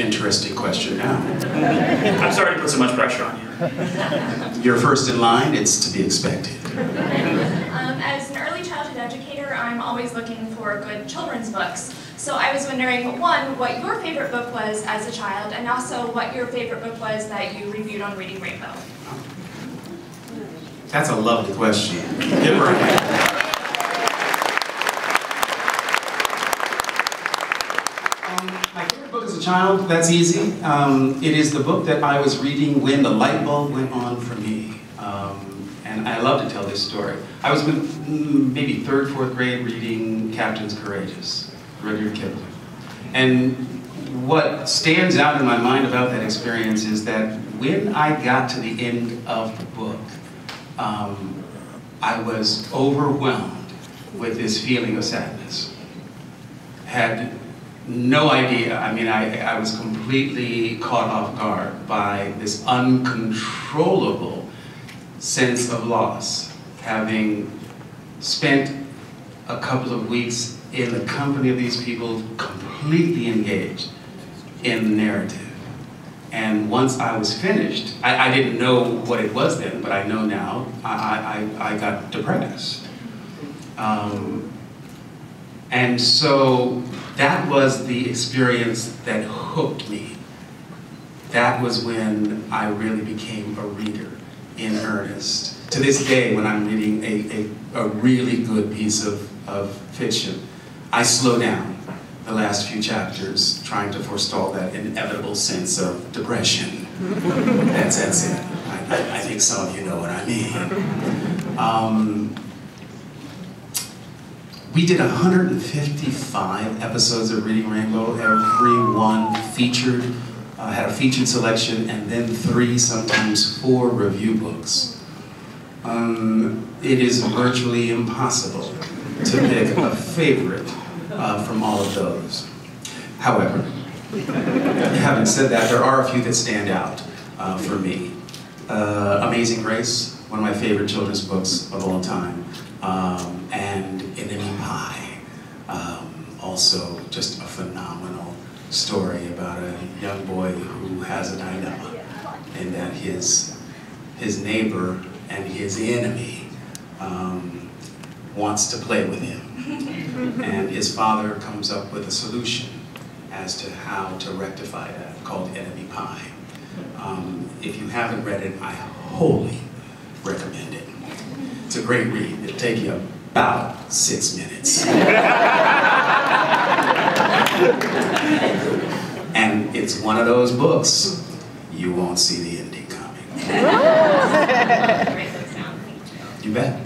interesting question now. I'm sorry to put so much pressure on you. You're first in line, it's to be expected. As an early childhood educator, I'm always looking for good children's books. So I was wondering, one, what your favorite book was as a child, and also what your favorite book was that you reviewed on Reading Rainbow. That's a lovely question. Give her a hand. My favorite book as a child, that's easy. It is the book that I was reading when the light bulb went on for me. And I love to tell this story. I was in maybe 3rd, 4th grade reading Captain's Courageous, Rudyard Kipling. And what stands out in my mind about that experience is that when I got to the end of the book, I was overwhelmed with this feeling of sadness. Had no idea. I mean, I was completely caught off guard by this uncontrollable sense of loss, having spent a couple of weeks in the company of these people completely engaged in the narrative. And once I was finished, I didn't know what it was then, but I know now, I got depressed. And so that was the experience that hooked me. That was when I really became a reader in earnest. To this day, when I'm reading a really good piece of fiction, I slow down the last few chapters, trying to forestall that inevitable sense of depression that sets in. I think some of you know what I mean. We did 155 episodes of Reading Rainbow. Every one featured, had a featured selection, and then 3, sometimes 4 review books. It is virtually impossible to pick a favorite from all of those. However, having said that, there are a few that stand out for me. Amazing Grace, one of my favorite children's books of all time, and Enemy Pie, also just a phenomenal story about a young boy who has a dilemma, in that his neighbor and his enemy wants to play with him. And his father comes up with a solution as to how to rectify that, called Enemy Pie. If you haven't read it, I wholly recommend it. It's a great read. It'll take you about 6 minutes. And it's one of those books you won't see the ending coming. You bet.